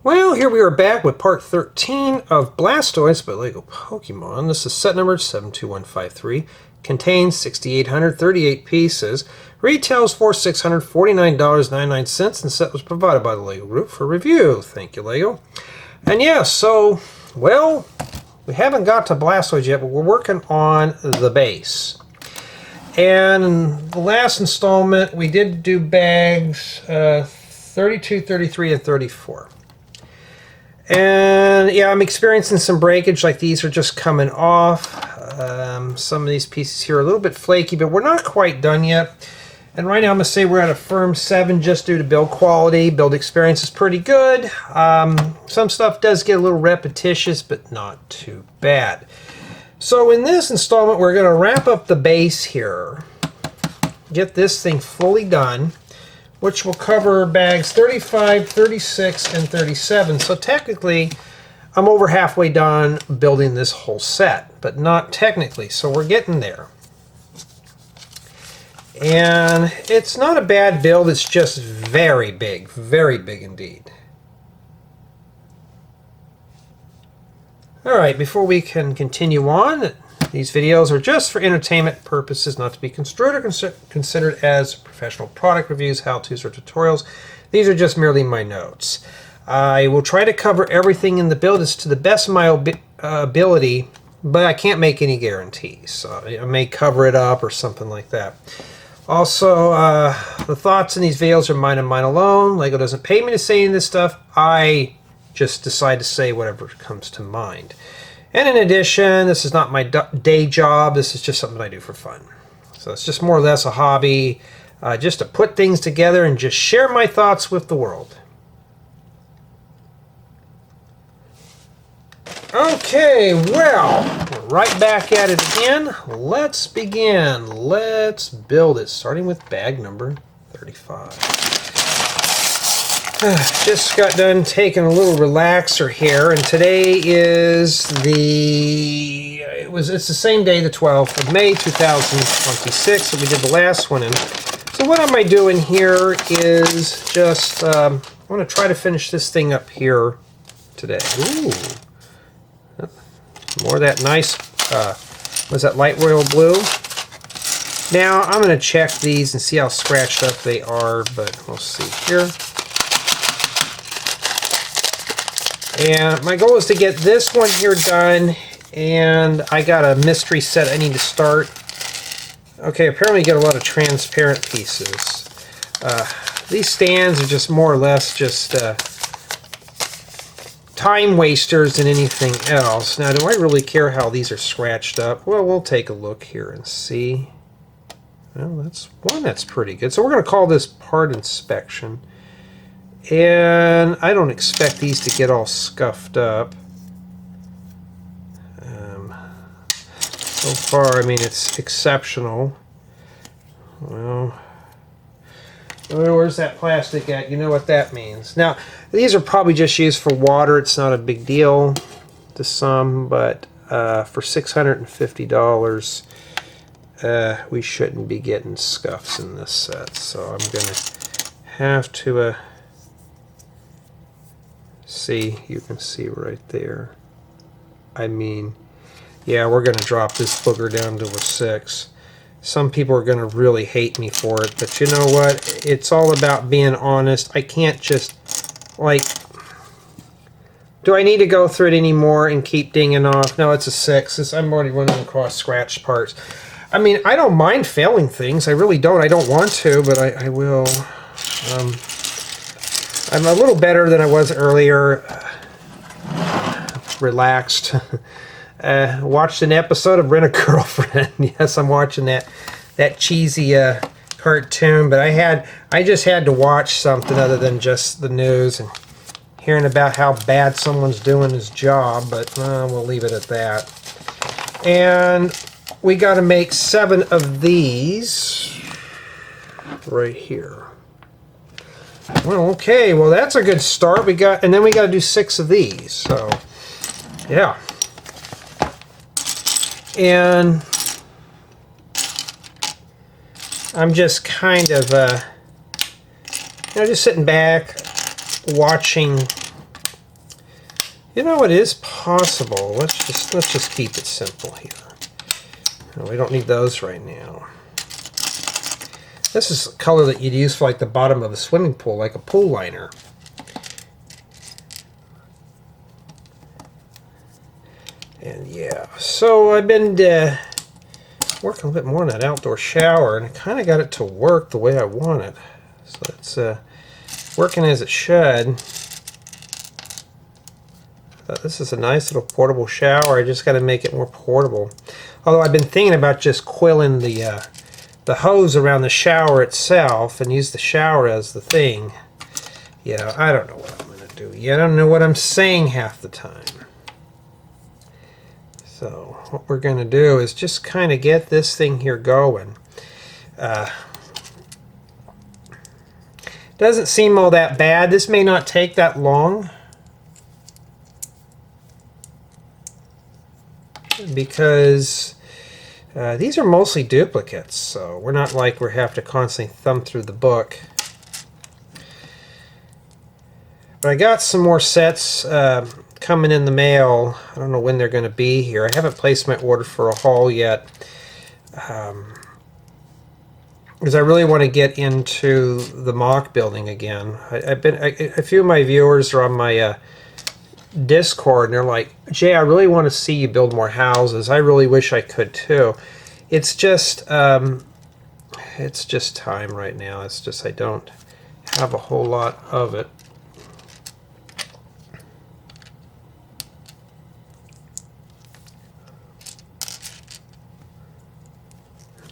Well, here we are back with part 13 of Blastoise by LEGO Pokemon. This is set number 72153. Contains 6,838 pieces. Retails for $649.99, and set was provided by the LEGO Group for review. Thank you, LEGO. And yeah, so, well, we haven't got to Blastoise yet, but we're working on the base. And in the last installment, we did do bags 32, 33, and 34. And yeah, I'm experiencing some breakage, like these are just coming off. Some of these pieces here are a little bit flaky, but we're not quite done yet. And right now I'm going to say we're at a firm 7 just due to build quality. Build experience is pretty good. Some stuff does get a little repetitious, but not too bad. So in this installment, we're going to wrap up the base here. Get this thing fully done, which will cover bags 35, 36, and 37. So technically, I'm over halfway done building this whole set, but not technically, so we're getting there. And it's not a bad build, it's just very big indeed. Alright, before we can continue on, these videos are just for entertainment purposes, not to be construed or considered as professional product reviews, how-tos, or tutorials. These are just merely my notes. I will try to cover everything in the build as to the best of my ability, but I can't make any guarantees. So I may cover it up or something like that. Also, the thoughts in these videos are mine and mine alone. LEGO doesn't pay me to say any of this stuff. I just decide to say whatever comes to mind. And in addition, this is not my day job. This is just something I do for fun. So it's just more or less a hobby, just to put things together and just share my thoughts with the world. Okay, well, we're right back at it again. Let's begin. Let's build it, starting with bag number 35. Just got done taking a little relaxer here, and today is it's the same day, the 12th of May 2026 that we did the last one in. So what am I doing here is just I want to try to finish this thing up here today. Ooh, more of that nice was that light royal blue. Now I'm going to check these and see how scratched up they are, but we'll see here. And my goal is to get this one here done, and I got a mystery set I need to start. Okay, apparently you get a lot of transparent pieces. These stands are just more or less just time wasters than anything else. Now, do I really care how these are scratched up? Well, we'll take a look here and see. Well, that's pretty good. So we're going to call this part inspection. And I don't expect these to get all scuffed up. So far, I mean, it's exceptional. Well, where's that plastic at? You know what that means. Now, these are probably just used for water. It's not a big deal to some, but for $650, we shouldn't be getting scuffs in this set. So I'm going to have to... see, you can see right there. I mean, yeah, we're going to drop this booger down to a 6. Some people are going to really hate me for it, but you know what? It's all about being honest. I can't just, like, do I need to go through it anymore and keep dinging off? No, it's a 6. I'm already running across scratched parts. I mean, I don't mind failing things. I really don't. I don't want to, but I will. I'm a little better than I was earlier. Relaxed. Watched an episode of Rent-A-Girlfriend. Yes, I'm watching that cheesy cartoon, but I just had to watch something other than just the news and hearing about how bad someone's doing his job, but we'll leave it at that. And we got to make 7 of these right here. Well, okay, well that's a good start. And then we got to do 6 of these. So, yeah. And I'm just kind of, just sitting back, watching You know, it is possible. Let's just keep it simple here. We don't need those right now. This is a color that you'd use for like the bottom of a swimming pool, like a pool liner. And yeah, so I've been working a little bit more on that outdoor shower, and I kind of got it to work the way I want it. So it's working as it should. This is a nice little portable shower. I just got to make it more portable. Although I've been thinking about just coiling the hose around the shower itself and use the shower as the thing. Yeah, I don't know what I'm going to do yet. I don't know what I'm saying half the time. So what we're going to do is just kind of get this thing here going. Doesn't seem all that bad. This may not take that long, because these are mostly duplicates, so we're not like we have to constantly thumb through the book. But I got some more sets coming in the mail. I don't know when they're going to be here. I haven't placed my order for a haul yet, because I really want to get into the mock building again. A few of my viewers are on my Discord, and they're like, Jay, I really want to see you build more houses. I really wish I could too. It's just time right now. It's just I don't have a whole lot of it.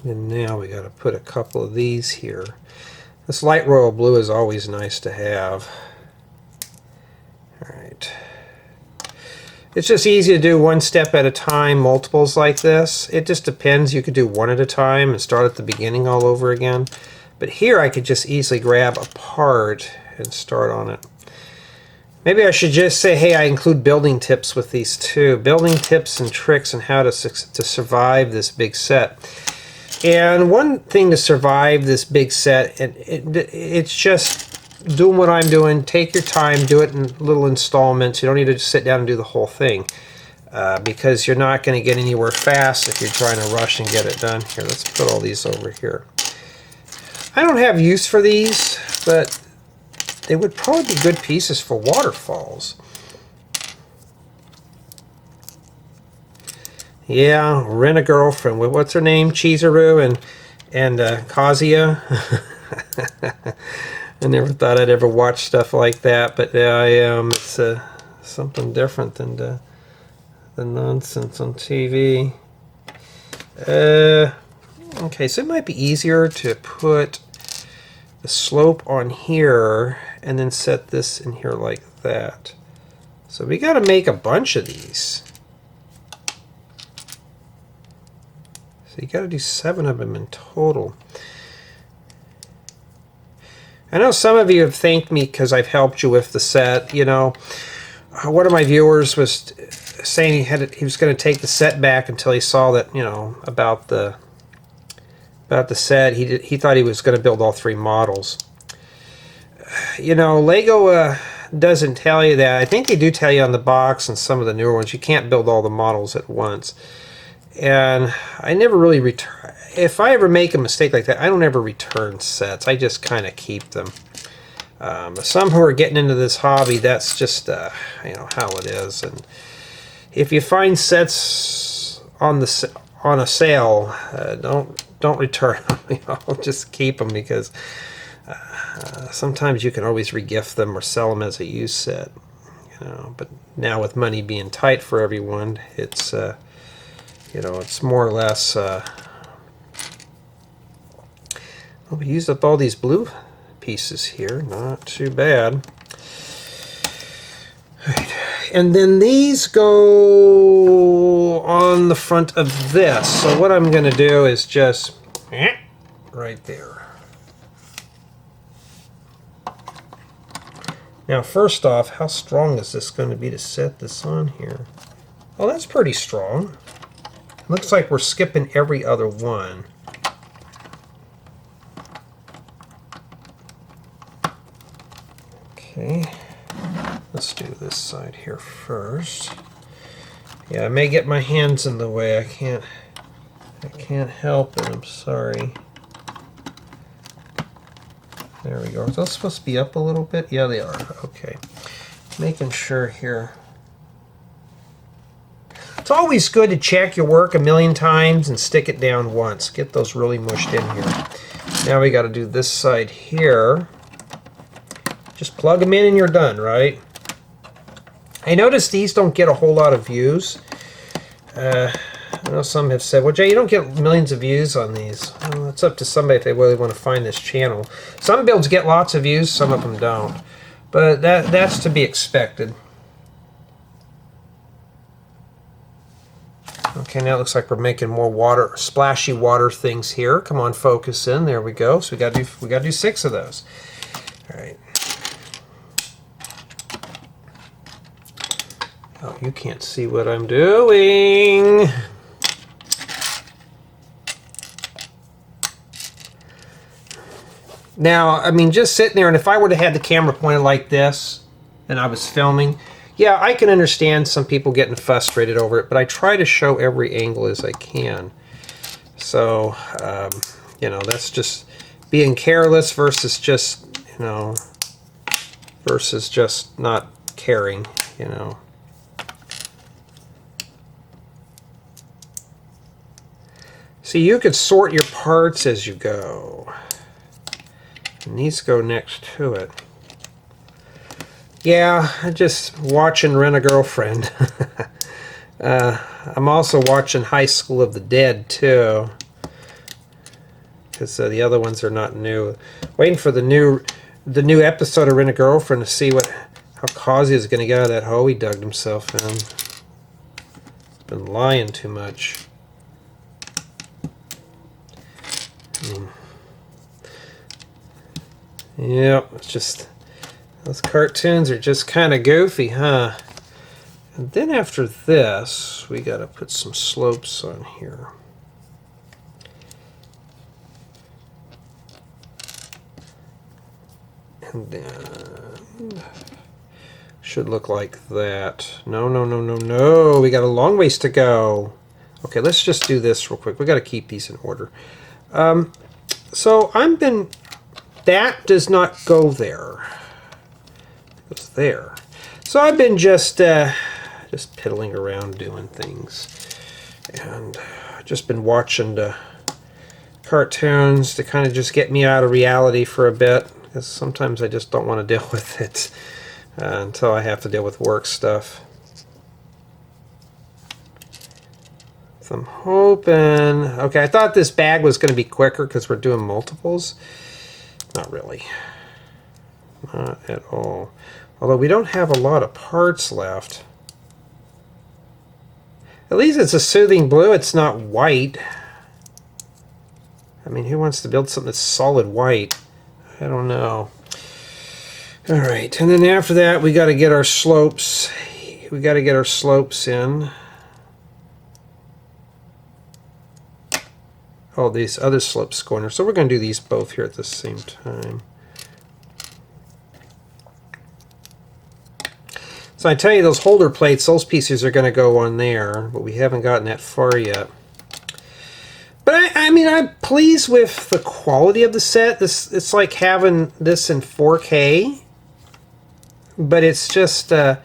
And now we got to put a couple of these here. This light royal blue is always nice to have. All right. It's just easy to do one step at a time, multiples like this. It just depends. You could do one at a time and start at the beginning all over again. But here I could just easily grab a part and start on it. Maybe I should just say, hey, I include building tips with these too. Building tips and tricks on how to survive this big set. And one thing to survive this big set, it's just doing what I'm doing. Take your time, do it in little installments. You don't need to just sit down and do the whole thing, because you're not going to get anywhere fast if you're trying to rush and get it done. Here, let's put all these over here. I don't have use for these, but they would probably be good pieces for waterfalls. Yeah, Rent-A-Girlfriend. What's her name? Chizuru and Kazuya. I never thought I'd ever watch stuff like that, but it's something different than the nonsense on TV. Okay, so it might be easier to put the slope on here and then set this in here like that. So we got to make a bunch of these. So you got to do 7 of them in total. I know some of you have thanked me because I've helped you with the set. You know, one of my viewers was saying he was going to take the set back until he saw that, you know, about the set. He thought he was going to build all 3 models. You know, Lego doesn't tell you that. I think they do tell you on the box and some of the newer ones you can't build all the models at once. And I never really return. If I ever make a mistake like that, I don't ever return sets. I just kind of keep them. Some who are getting into this hobby, that's just you know how it is. And if you find sets on a sale, don't return them. You know, just keep them, because sometimes you can always regift them or sell them as a used set. You know, but now with money being tight for everyone, it's you know, it's more or less. Well, we used up all these blue pieces here. Not too bad. Right. And then these go on the front of this. So what I'm going to do is just right there. Now, first off, how strong is this going to be to set this on here? Oh, that's pretty strong. Looks like we're skipping every other one. Okay. let's do this side here first. Yeah, I may get my hands in the way. I can't help it. I'm sorry. There we go. Are those supposed to be up a little bit? Yeah, they are. Okay. Making sure here. It's always good to check your work a million times and stick it down once. Get those really mushed in here. Now we got to do this side here. Just plug them in and you're done, right? I noticed these don't get a whole lot of views. I know some have said, well, Jay, you don't get millions of views on these. Well, it's up to somebody if they really want to find this channel. Some builds get lots of views, some of them don't. But that's to be expected. Okay, now it looks like we're making more water, splashy water things here. Come on, focus in. There we go. So we got to do 6 of those. All right. Oh, you can't see what I'm doing. Now, I mean, just sitting there, and if I would have had the camera pointed like this and I was filming, yeah, I can understand some people getting frustrated over it, but I try to show every angle as I can. So, you know, that's just being careless versus just, you know, versus just not caring, you know. See, you could sort your parts as you go. And these go next to it. Yeah, I'm just watching Rent a Girlfriend. I'm also watching High School of the Dead, too. Because the other ones are not new. Waiting for the new episode of Rent a Girlfriend to see how Kazi is going to get out of that hole he dug himself in. Been lying too much. Yep, it's just, those cartoons are just kind of goofy, huh? And then after this, we got to put some slopes on here. And then, should look like that. No, no, no, no, no. We got a long ways to go. Okay, let's just do this real quick. We got to keep these in order. So that does not go there. It goes there. So I've been just piddling around doing things, and just been watching the cartoons to kind of just get me out of reality for a bit, because sometimes I just don't want to deal with it until I have to deal with work stuff. So I'm hoping... Okay, I thought this bag was going to be quicker because we're doing multiples. Not really. Not at all. Although we don't have a lot of parts left. At least it's a soothing blue. It's not white. I mean, who wants to build something that's solid white? I don't know. All right, and then after that, we got to get our slopes. We got to get our slopes in. Oh, these other slopes corners. So we're going to do these both here at the same time. So I tell you, those holder plates, those pieces are going to go on there, but we haven't gotten that far yet. But I mean, I'm pleased with the quality of the set. It's like having this in 4K, but it's just the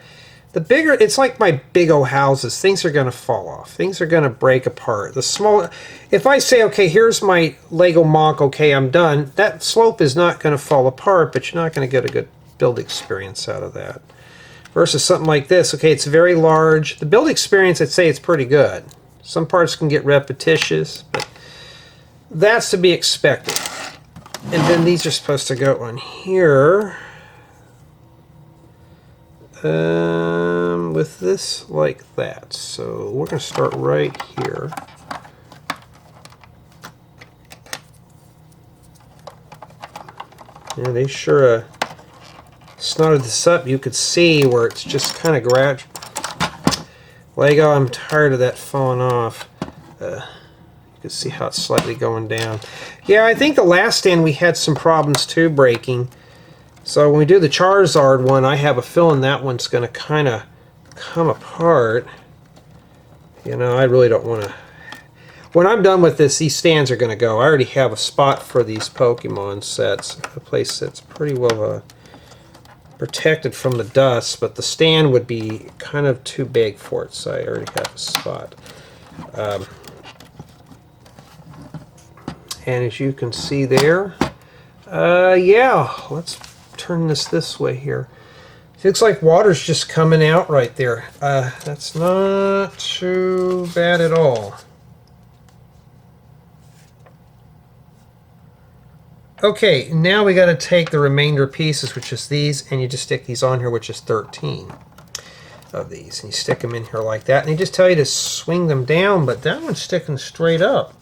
bigger. It's like my big old houses. Things are going to fall off. Things are going to break apart. The small. If I say, okay, here's my Lego mock. Okay, I'm done. That slope is not going to fall apart, but you're not going to get a good build experience out of that. Versus something like this. Okay, it's very large. The build experience, I'd say it's pretty good. Some parts can get repetitious, but that's to be expected. And then these are supposed to go on here. With this like that. So we're going to start right here. Yeah, they sure snotted this up. You could see where it's just kind of gradual. Lego, I'm tired of that falling off. You can see how it's slightly going down. Yeah, I think the last stand we had some problems too breaking. So when we do the Charizard one, I have a feeling that one's going to kind of come apart. You know, I really don't want to... When I'm done with this, these stands are going to go. I already have a spot for these Pokemon sets, a place that's pretty well protected from the dust, but the stand would be kind of too big for it, so I already have a spot. And as you can see there, yeah, let's turn this way here. It looks like water's just coming out right there. That's not too bad at all. Okay, now we got to take the remainder pieces, which is these, and you just stick these on here, which is 13 of these. And you stick them in here like that, and they just tell you to swing them down, but that one's sticking straight up.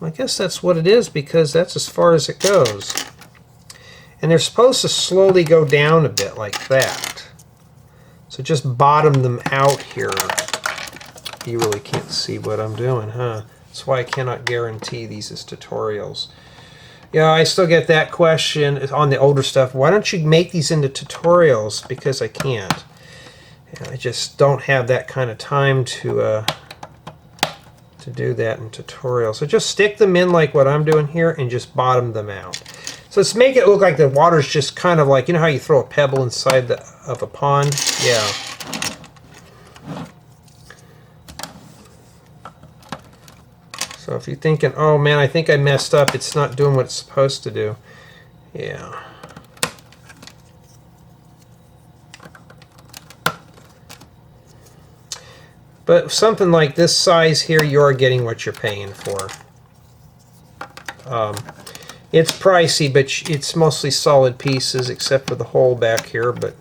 I guess that's what it is, because that's as far as it goes. And they're supposed to slowly go down a bit like that. So just bottom them out here. You really can't see what I'm doing, huh? That's why I cannot guarantee these as tutorials. Yeah, I still get that question on the older stuff. Why don't you make these into tutorials? Because I can't. I just don't have that kind of time to do that in tutorials. So just stick them in like what I'm doing here and just bottom them out. So let's make it look like the water's just kind of like, you know how you throw a pebble inside of a pond? Yeah. So if you're thinking, oh man, I think I messed up, it's not doing what it's supposed to do. Yeah. But something like this size here, you're getting what you're paying for. It's pricey, but it's mostly solid pieces, except for the hole back here, but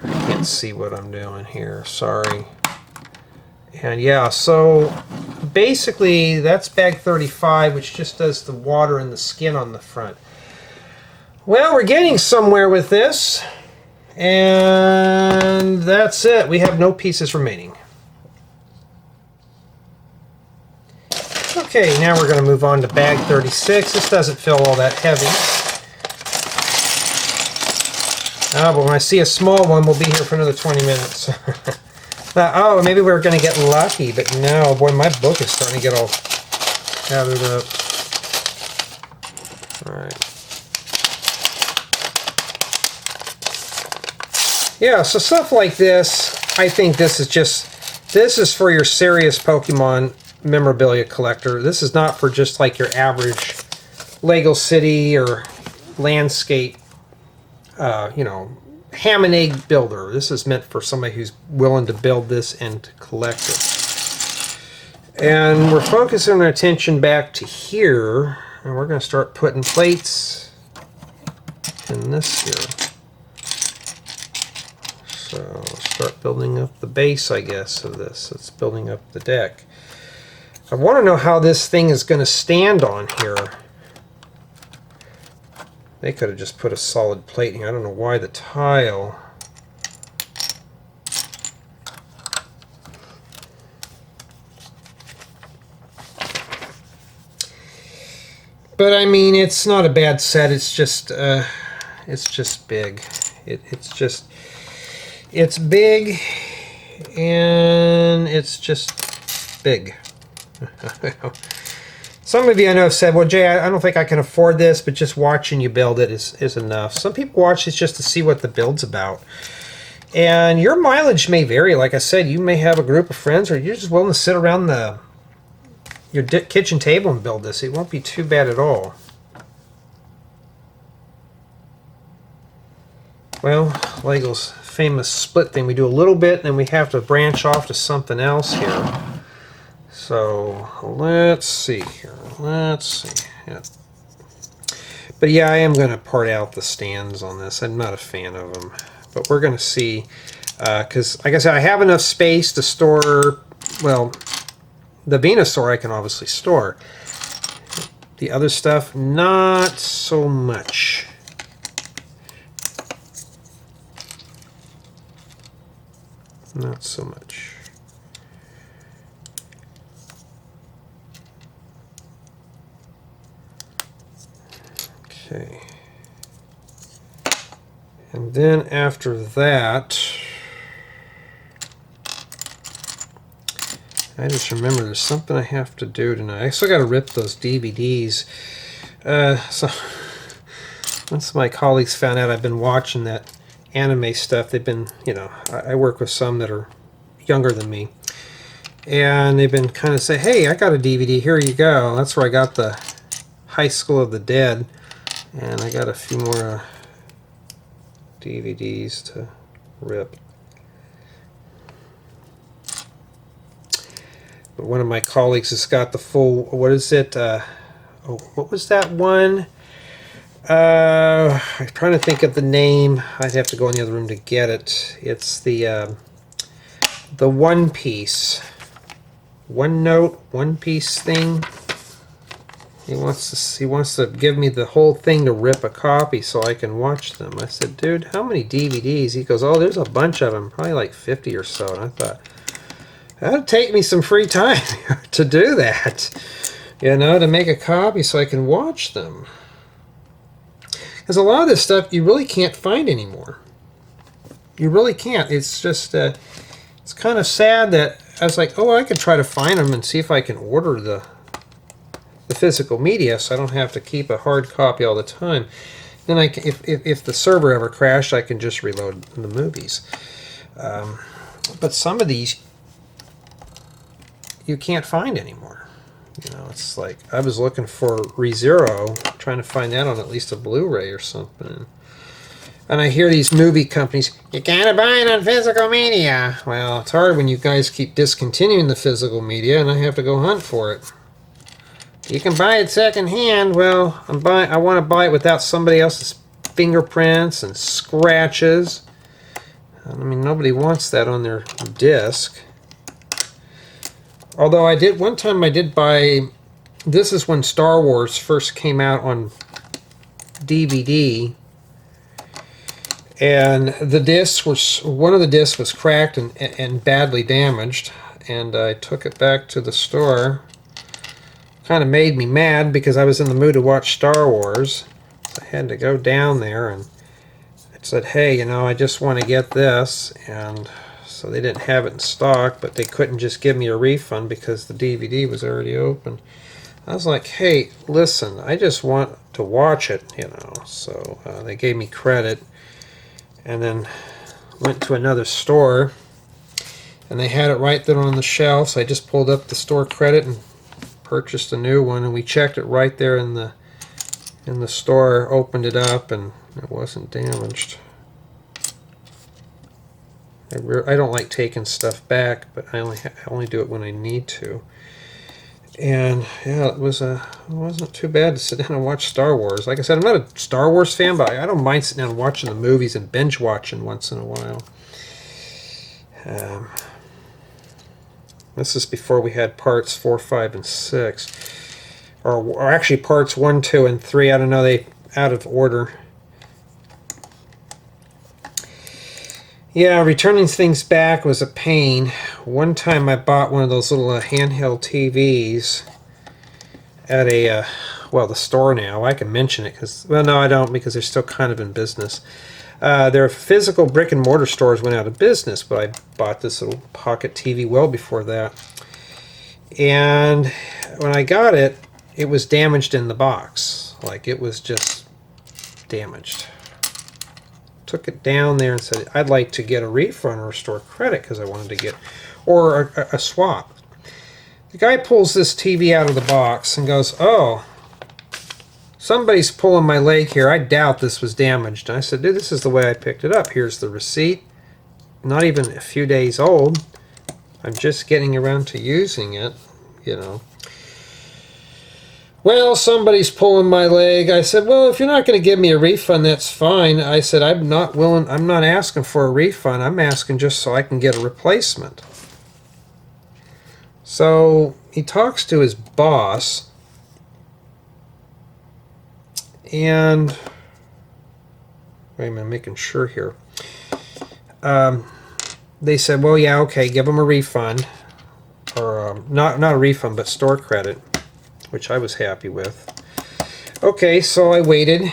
I can't see what I'm doing here. Sorry. And yeah, so basically that's bag 35, which just does the water and the skin on the front. Well, we're getting somewhere with this, and that's it. We have no pieces remaining. Okay, now we're going to move on to bag 36. This doesn't feel all that heavy. But when I see a small one, we'll be here for another 20 minutes. Oh, maybe we're going to get lucky, but no, boy, my book is starting to get all gathered up. Alright. Yeah, so stuff like this, I think this is for your serious Pokemon memorabilia collector. This is not for just like your average Lego City or landscape, you know, ham and egg builder. This is meant for somebody who's willing to build this and to collect it. And we're focusing our attention back to here, and we're going to start putting plates in this here. So start building up the base, I guess, of this. It's building up the deck. I want to know how this thing is going to stand on here. They could have just put a solid plate here. I don't know why the tile. But I mean, it's not a bad set. It's just big. It's big, and it's just big. Some of you I know have said, well, Jay, I don't think I can afford this, but just watching you build it is enough. Some people watch this just to see what the build's about. And your mileage may vary. Like I said, you may have a group of friends, or you're just willing to sit around your kitchen table and build this. It won't be too bad at all. Well, Lego's famous split thing. We do a little bit, and then we have to branch off to something else here. So let's see here. Let's see. Yeah. But yeah, I am going to part out the stands on this. I'm not a fan of them. But we're going to see. Because, like I said, I have enough space to store, well, the Venusaur I can obviously store. The other stuff, not so much. Not so much. Okay. And then after that, I just remember there's something I have to do tonight. I still got to rip those DVDs. So once my colleagues found out I've been watching that anime stuff, they've been, you know, I work with some that are younger than me, and they've been kind of say, hey, I got a DVD, here you go. That's where I got the High School of the Dead, and I got a few more DVDs to rip. But one of my colleagues has got the full, what is it? What was that one? I'm trying to think of the name. I'd have to go in the other room to get it. It's the One Piece, One Piece thing. He wants to give me the whole thing to rip a copy so I can watch them. I said, dude, how many DVDs? He goes, oh, there's a bunch of them, probably like 50 or so. And I thought, that'd take me some free time to do that, you know, to make a copy so I can watch them. Because a lot of this stuff you really can't find anymore. You really can't. It's just, it's kind of sad that I was like, oh, I could try to find them and see if I can order the physical media so I don't have to keep a hard copy all the time. Then I can, if the server ever crashed, I can just reload the movies. But some of these you can't find anymore. You know, it's like I was looking for ReZero, trying to find that on at least a Blu-ray or something. And I hear these movie companies, you gotta buy it on physical media. Well, it's hard when you guys keep discontinuing the physical media and I have to go hunt for it. You can buy it secondhand. Well, I want to buy it without somebody else's fingerprints and scratches. I mean, nobody wants that on their disc. Although one time I did buy, this is when Star Wars first came out on DVD, and the disc was, one of the discs was cracked and badly damaged, and I took it back to the store. Kind of made me mad because I was in the mood to watch Star Wars. So I had to go down there and I said, hey, you know, I just want to get this, and so they didn't have it in stock, but they couldn't just give me a refund because the DVD was already open. I was like, hey, listen, I just want to watch it, you know. So they gave me credit, and then went to another store, and they had it right there on the shelf, so I just pulled up the store credit and purchased a new one, and we checked it right there in the store, opened it up, and it wasn't damaged. I don't like taking stuff back, but I only do it when I need to. And yeah, it wasn't too bad to sit down and watch Star Wars. Like I said, I'm not a Star Wars fan, but I don't mind sitting down and watching the movies and binge watching once in a while. This is before we had parts 4, 5, and 6. Or actually parts 1, 2, and 3. I don't know, they out of order. Yeah, returning things back was a pain. One time I bought one of those little handheld TVs at the store now. I can mention it because, well, no, I don't, because they're still kind of in business. Their physical brick and mortar stores went out of business, but I bought this little pocket TV well before that. And when I got it, it was damaged in the box. Like, it was just damaged. Took it down there and said, I'd like to get a refund or restore credit because I wanted to get, or a swap. The guy pulls this TV out of the box and goes, oh, somebody's pulling my leg here. I doubt this was damaged. And I said, dude, this is the way I picked it up. Here's the receipt. Not even a few days old. I'm just getting around to using it, you know. Well, somebody's pulling my leg. I said, well, if you're not going to give me a refund, that's fine. I said, I'm not asking for a refund. I'm asking just so I can get a replacement. So he talks to his boss, and wait a minute, I'm making sure here. They said, well, yeah, okay, give them a refund, or not a refund, but store credit, which I was happy with. Okay, so I waited.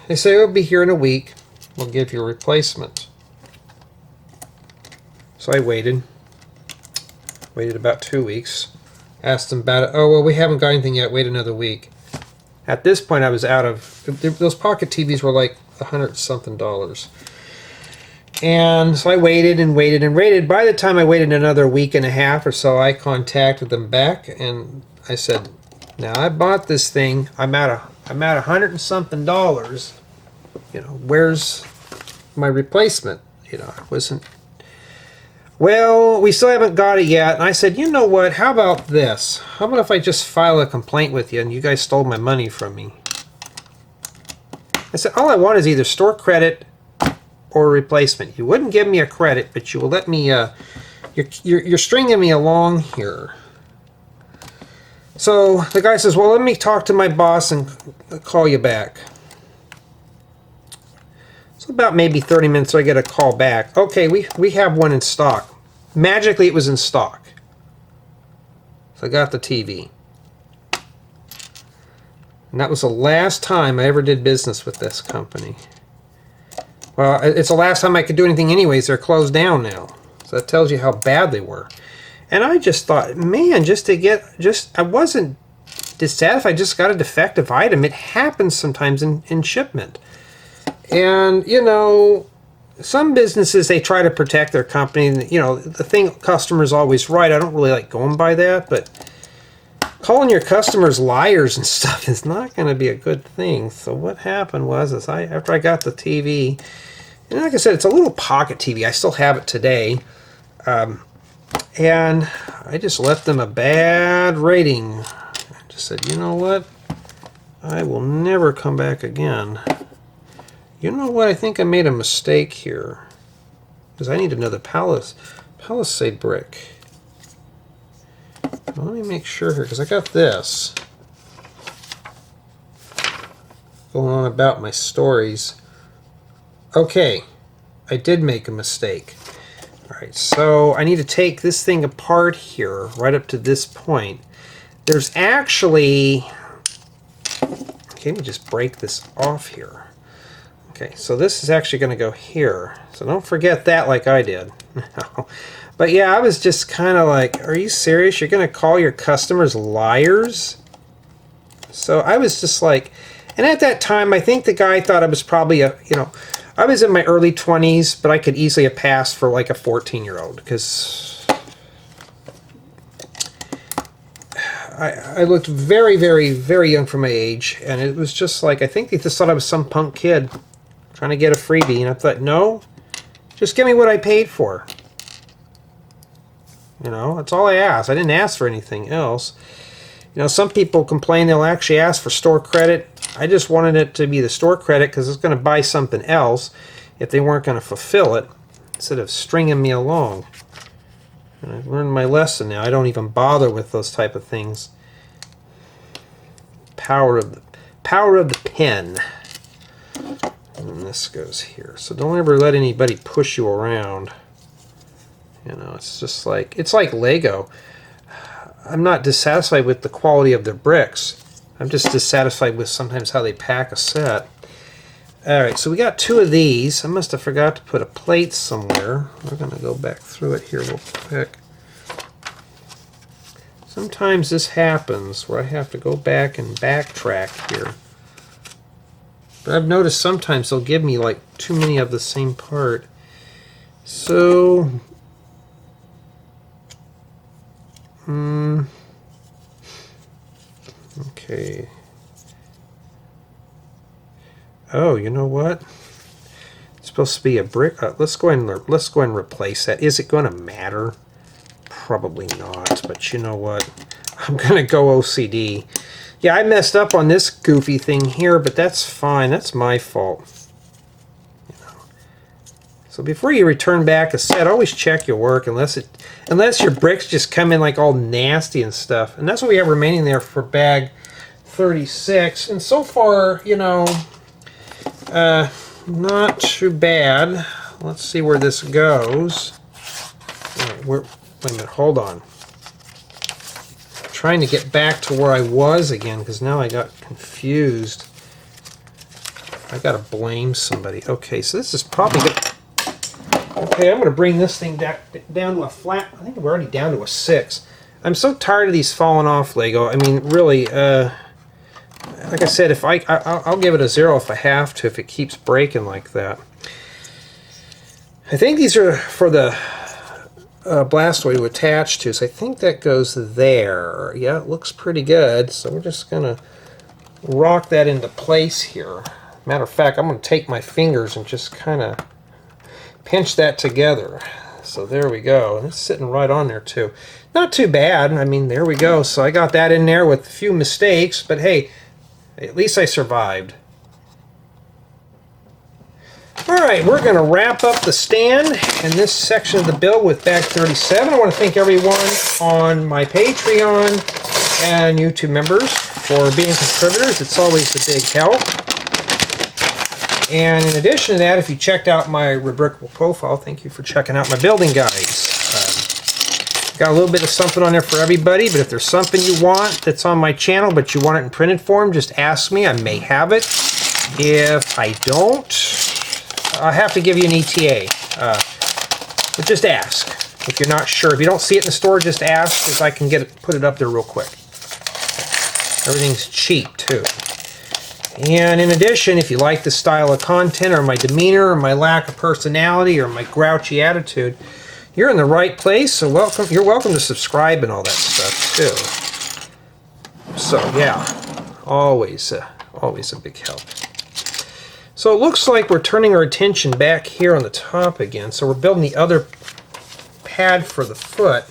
They say it'll be here in a week. we'll give you a replacement. So I waited about 2 weeks. Asked them about it. Oh, well, we haven't got anything yet. Wait another week. At this point, I was out of... Those pocket TVs were like $100-something. And so I waited and waited and waited. By the time I waited another week and a half or so, I contacted them back and I said, now I bought this thing. I'm at $100-something. You know, where's my replacement? You know, it wasn't... Well, we still haven't got it yet. And I said, you know what? How about this? How about if I just file a complaint with you and you guys stole my money from me? I said, all I want is either store credit or a replacement. You wouldn't give me a credit, but you will let me... You're stringing me along here. So the guy says, well, let me talk to my boss and call you back. So about maybe 30 minutes I get a call back. Okay, we have one in stock. Magically it was in stock. So I got the TV. And that was the last time I ever did business with this company. Well, it's the last time I could do anything anyways. They're closed down now. So that tells you how bad they were. And I just thought, man, I wasn't dissatisfied. I just got a defective item. It happens sometimes in shipment. And, you know, some businesses, they try to protect their company. You know, the thing, customer's always right. I don't really like going by that, but calling your customers liars and stuff is not going to be a good thing. So what happened was, after I got the TV, and like I said, it's a little pocket TV. I still have it today. And I just left them a bad rating. I just said, you know what? I will never come back again. You know what? I think I made a mistake here. Because I need another Palisade brick. Let me make sure here, because I got this. Going on about my stories. Okay, I did make a mistake. Alright, so I need to take this thing apart here, right up to this point. There's actually... Okay, let me just break this off here. Okay, so this is actually going to go here. So don't forget that like I did. But yeah, I was just kind of like, are you serious? You're going to call your customers liars? So I was just like, and at that time, I think the guy thought I was probably I was in my early 20s, but I could easily have passed for like a 14-year-old because I looked very, very, very young for my age. And it was just like, I think they just thought I was some punk kid trying to get a freebie, and I thought, no, just give me what I paid for. You know, that's all I asked. I didn't ask for anything else. You know, some people complain they'll actually ask for store credit. I just wanted it to be the store credit because it's going to buy something else if they weren't going to fulfill it, instead of stringing me along. And I've learned my lesson now. I don't even bother with those type of things. Power of the pen. And this goes here. So don't ever let anybody push you around. You know, it's just like, it's like Lego. I'm not dissatisfied with the quality of their bricks. I'm just dissatisfied with sometimes how they pack a set. Alright, so we got 2 of these. I must have forgot to put a plate somewhere. We're going to go back through it here real quick. Sometimes this happens where I have to go back and backtrack here. But I've noticed sometimes they'll give me like too many of the same part. So... Okay. Oh, you know what? It's supposed to be a brick. Let's go ahead and replace that. Is it going to matter? Probably not. But you know what? I'm going to go OCD. Yeah, I messed up on this goofy thing here, but that's fine. That's my fault. You know. So before you return back a set, always check your work, unless your bricks just come in like all nasty and stuff. And that's what we have remaining there for bag 36. And so far, you know, not too bad. Let's see where this goes. Right, wait a minute, hold on. I'm trying to get back to where I was again, because now I got confused. I gotta blame somebody. Okay, so this is probably good. Okay, I'm gonna bring this thing down to a flat. I think we're already down to a 6. I'm so tired of these falling off Lego. I mean, really, like I said, if I'll give it a 0 if I have to, if it keeps breaking like that. I think these are for the Blastoise to attach to, so I think that goes there. Yeah, it looks pretty good, so we're just gonna rock that into place here. Matter of fact, I'm gonna take my fingers and just kind of pinch that together. So there we go. And it's sitting right on there too. Not too bad. I mean, there we go. So I got that in there with a few mistakes, but hey, at least I survived. Alright, we're going to wrap up the stand and this section of the build with bag 37. I want to thank everyone on my Patreon and YouTube members for being contributors. It's always a big help. And in addition to that, if you checked out my rubricable profile, thank you for checking out my building guides. Got a little bit of something on there for everybody, but if there's something you want that's on my channel but you want it in printed form, just ask me. I may have it. If I don't, I have to give you an ETA. But just ask if you're not sure. If you don't see it in the store, just ask, because I can put it up there real quick. Everything's cheap too. And in addition, if you like the style of content or my demeanor or my lack of personality or my grouchy attitude, you're in the right place. So you're welcome to subscribe and all that stuff too. So yeah, always a big help. So it looks like we're turning our attention back here on the top again. So we're building the other pad for the foot.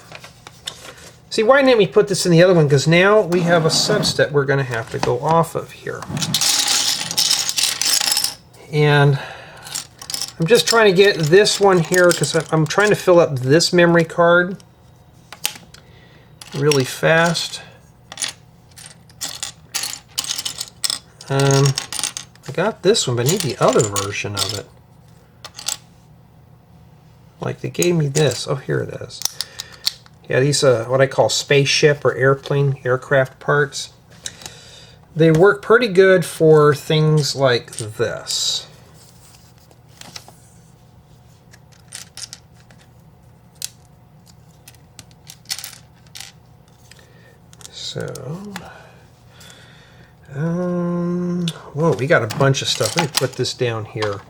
See, why didn't we put this in the other one? Because now we have a substep we're going to have to go off of here. And I'm just trying to get this one here because I'm trying to fill up this memory card really fast. I got this one, but I need the other version of it. Like they gave me this. Oh, here it is. Yeah, these what I call spaceship or aircraft parts. They work pretty good for things like this. So, whoa, we got a bunch of stuff. Let me put this down here.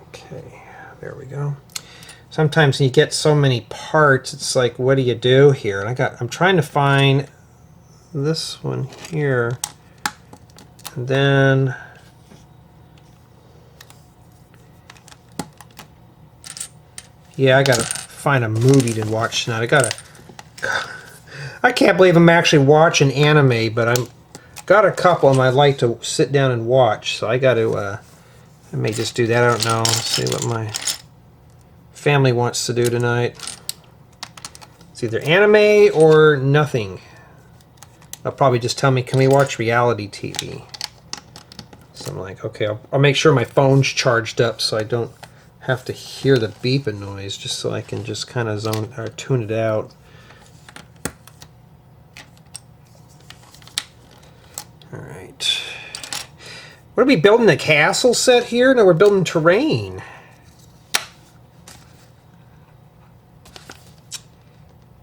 Okay, there we go. Sometimes you get so many parts, it's like, what do you do here? And I'm trying to find this one here, and then yeah, I gotta find a movie to watch tonight. I can't believe I'm actually watching anime, but I'm got a couple of them I'd like to sit down and watch, so I got to I may just do that. I don't know. Let's see what my family wants to do tonight. It's either anime or nothing. They'll probably just tell me, can we watch reality TV? So I'm like, okay, I'll make sure my phone's charged up so I don't have to hear the beeping noise, just so I can just kind of zone or tune it out. All right. What are we building, a castle set here? No, we're building terrain.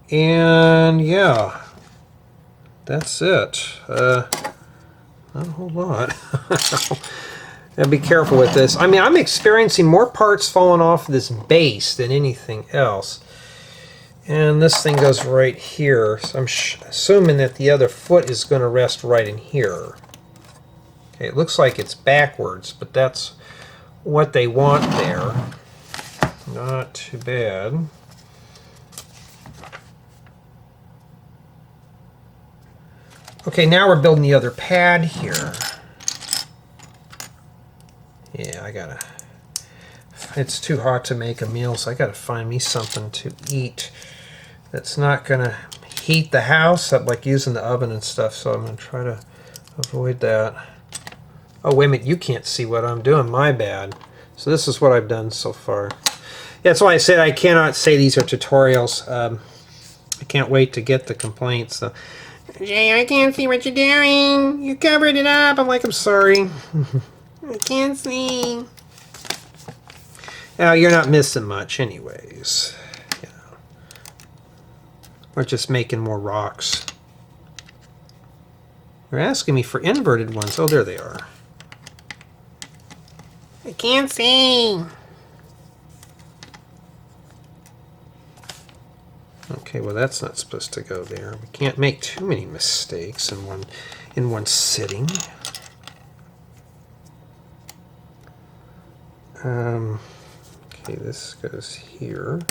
And yeah. That's it. Not a whole lot. Gotta be careful with this. I mean, I'm experiencing more parts falling off this base than anything else. And this thing goes right here. So I'm assuming that the other foot is going to rest right in here. Okay, it looks like it's backwards, but that's what they want there. Not too bad. Okay, now we're building the other pad here. Yeah, it's too hot to make a meal, so I gotta find me something to eat that's not gonna heat the house up, like using the oven and stuff, so I'm gonna try to avoid that. Oh, wait a minute, you can't see what I'm doing, my bad. So this is what I've done so far. Yeah, that's why I said I cannot say these are tutorials. I can't wait to get the complaints. So Jay, I can't see what you're doing. You covered it up. I'm like, I'm sorry. I can't see. Now, you're not missing much anyways. You know. We're just making more rocks. They're asking me for inverted ones. Oh, there they are. I can't see. Okay, well that's not supposed to go there. We can't make too many mistakes in one sitting. Okay, this goes here,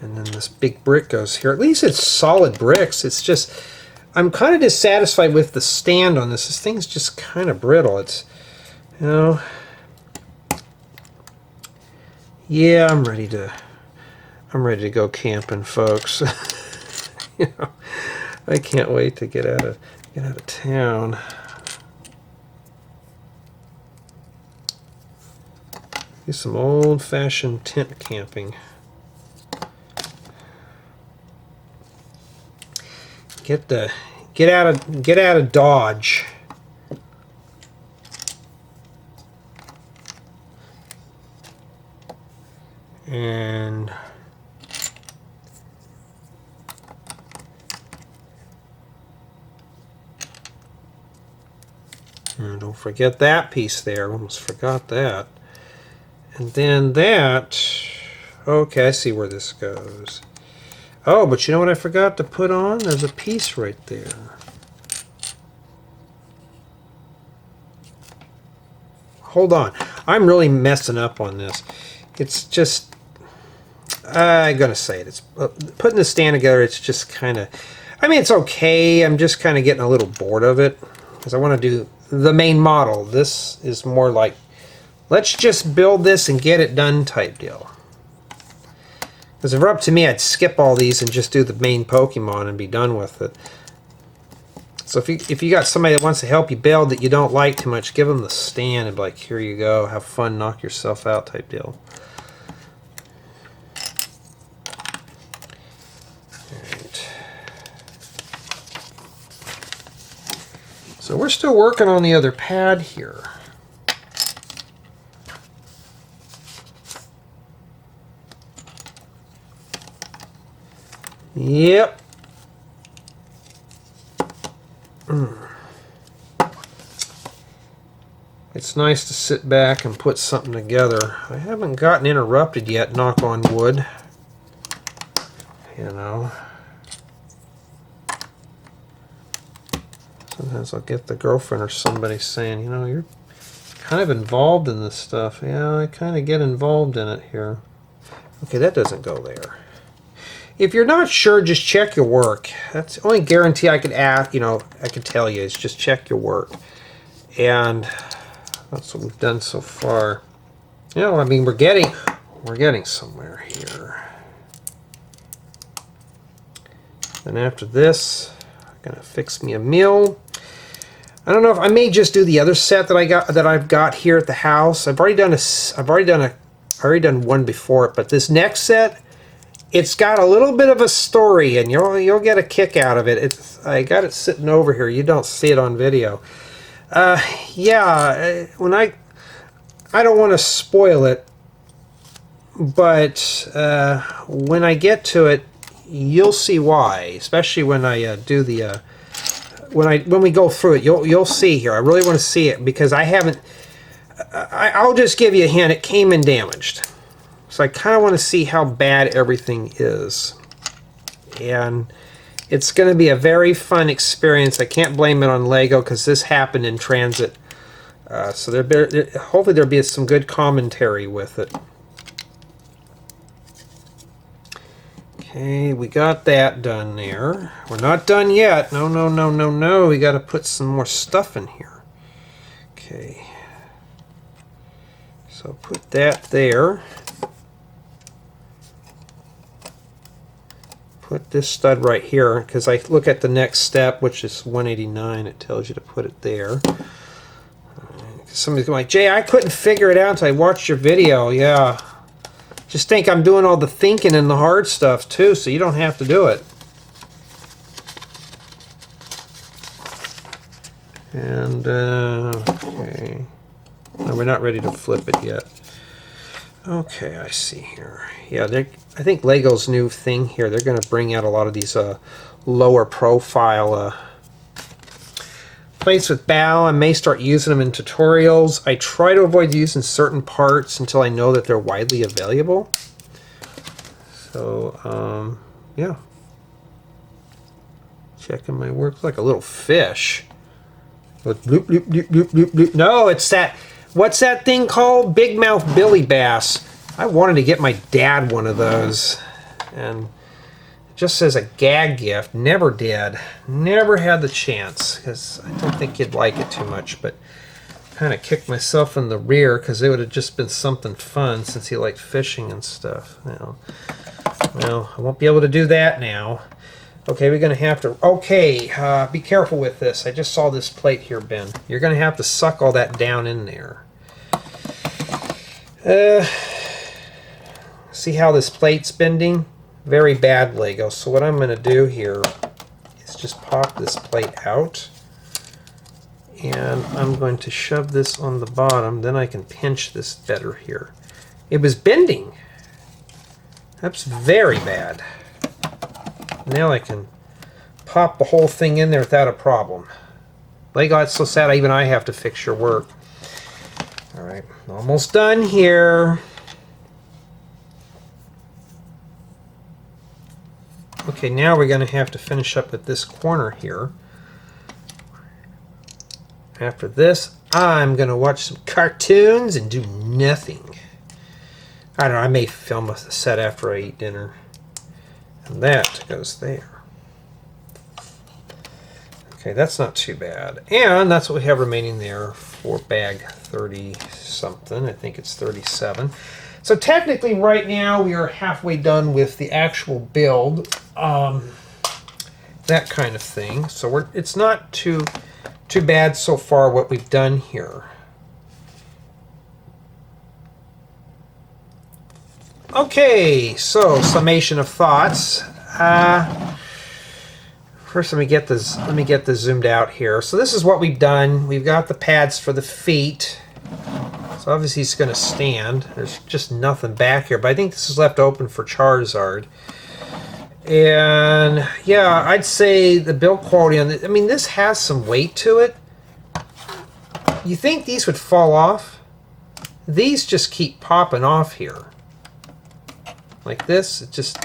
and then this big brick goes here. At least it's solid bricks. It's just I'm kind of dissatisfied with the stand on this. This thing's just kind of brittle. It's, you know, yeah, I'm ready to go camping, folks. You know, I can't wait to get out of town. Do some old-fashioned tent camping. Get out of Dodge. And don't forget that piece there. Almost forgot that. And then that. Okay, I see where this goes. Oh, but you know what I forgot to put on? There's a piece right there. Hold on. I'm really messing up on this. It's just, I'm going to say it. It's putting the stand together, it's just kind of, I mean, it's okay. I'm just kind of getting a little bored of it because I want to do the main model. This is more like, let's just build this and get it done type deal. Because if it were up to me, I'd skip all these and just do the main Pokemon and be done with it. So if you got somebody that wants to help you build that you don't like too much, give them the stand and be like, here you go, have fun, knock yourself out type deal. Alright. So we're still working on the other pad here. Yep. It's nice to sit back and put something together. I haven't gotten interrupted yet, knock on wood. You know. Sometimes I'll get the girlfriend or somebody saying, you know, you're kind of involved in this stuff. Yeah, I kind of get involved in it here. Okay, that doesn't go there. If you're not sure, just check your work. That's the only guarantee I could add, you know, I could tell you is just check your work. And that's what we've done so far. You know, I mean, we're getting somewhere here. And after this, I'm gonna fix me a meal. I don't know if I may just do the other set that I've got here at the house. I've already done one before it, but this next set, it's got a little bit of a story, and you'll get a kick out of it. I got it sitting over here. You don't see it on video. Yeah, when I don't want to spoil it, but when I get to it, you'll see why. Especially when I do the when we go through it, you'll see here. I really want to see it because I haven't. I'll just give you a hint. It came in damaged. So I kind of want to see how bad everything is. And it's going to be a very fun experience. I can't blame it on Lego because this happened in transit. So hopefully there'll be some good commentary with it. Okay, we got that done there. We're not done yet. No, no, no, no, no. We got to put some more stuff in here. Okay. So put that there. Put this stud right here, because I look at the next step, which is 189. It tells you to put it there. Somebody's going like, Jay, I couldn't figure it out until I watched your video. Yeah. Just think I'm doing all the thinking and the hard stuff, too, so you don't have to do it. And, okay. No, we're not ready to flip it yet. Okay, I see here. Yeah, I think Lego's new thing here, they're going to bring out a lot of these lower profile plates with bow. I may start using them in tutorials. I try to avoid using certain parts until I know that they're widely available. So, yeah. Checking my work like a little fish. With bloop, bloop, bloop, bloop, bloop, bloop. No, it's that, what's that thing called? Big Mouth Billy Bass. I wanted to get my dad one of those. And just as a gag gift, never did. Never had the chance, because I don't think he'd like it too much, but kind of kicked myself in the rear because it would have just been something fun since he liked fishing and stuff. Well, I won't be able to do that now. Okay, we're going to have to... Okay, be careful with this. I just saw this plate here, Ben. You're going to have to suck all that down in there. See how this plate's bending? Very bad, Lego. So what I'm going to do here is just pop this plate out. And I'm going to shove this on the bottom. Then I can pinch this better here. It was bending. That's very bad. Now I can pop the whole thing in there without a problem. Lego, it's so sad even I have to fix your work. Alright, almost done here. Okay, now we're going to have to finish up with this corner here. After this, I'm going to watch some cartoons and do nothing. I don't know, I may film a set after I eat dinner. And that goes there. Okay, that's not too bad. And that's what we have remaining there for bag 30 something. I think it's 37. So technically right now we are halfway done with the actual build. That kind of thing. So it's not too bad so far what we've done here. Okay, so summation of thoughts. First, let me get this zoomed out here. So this is what we've done. We've got the pads for the feet. So obviously it's going to stand. There's just nothing back here, but I think this is left open for Charizard. And yeah, I'd say the build quality on this, I mean, this has some weight to it. You think these would fall off? These just keep popping off here. Like this, it just,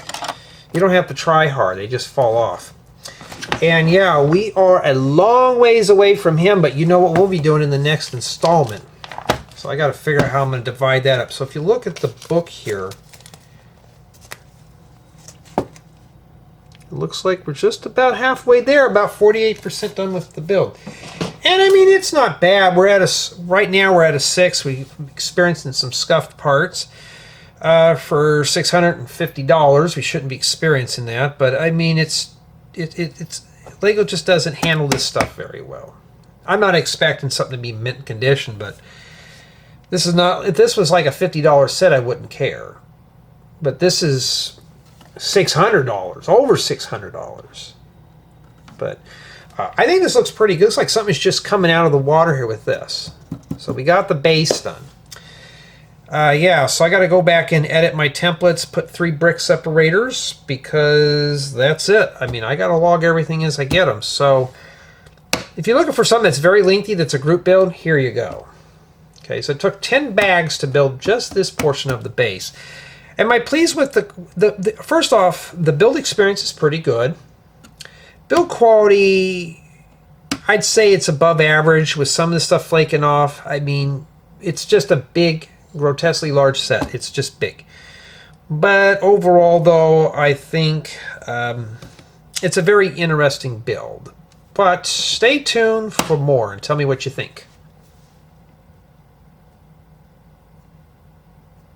you don't have to try hard, they just fall off. And yeah, we are a long ways away from him, but you know what we'll be doing in the next installment. So I got to figure out how I'm going to divide that up. So if you look at the book here, it looks like we're just about halfway there, about 48% done with the build. And I mean, it's not bad. We're at right now we're at a 6. We're experiencing some scuffed parts. For $650, we shouldn't be experiencing that, but I mean, it's Lego just doesn't handle this stuff very well. I'm not expecting something to be mint condition, but this is not. If this was like a $50 set, I wouldn't care. But this is $600, over $600. But I think this looks pretty good. Looks like something's just coming out of the water here with this. So we got the base done. Yeah, so I got to go back and edit my templates, put 3 brick separators, because that's it. I mean, I got to log everything as I get them. So if you're looking for something that's very lengthy, that's a group build, here you go. Okay, so it took 10 bags to build just this portion of the base. Am I pleased with the first off, the build experience is pretty good. Build quality, I'd say it's above average with some of the stuff flaking off. I mean, it's just a big, grotesquely large set. It's just big. But overall, though, I think it's a very interesting build. But stay tuned for more and tell me what you think.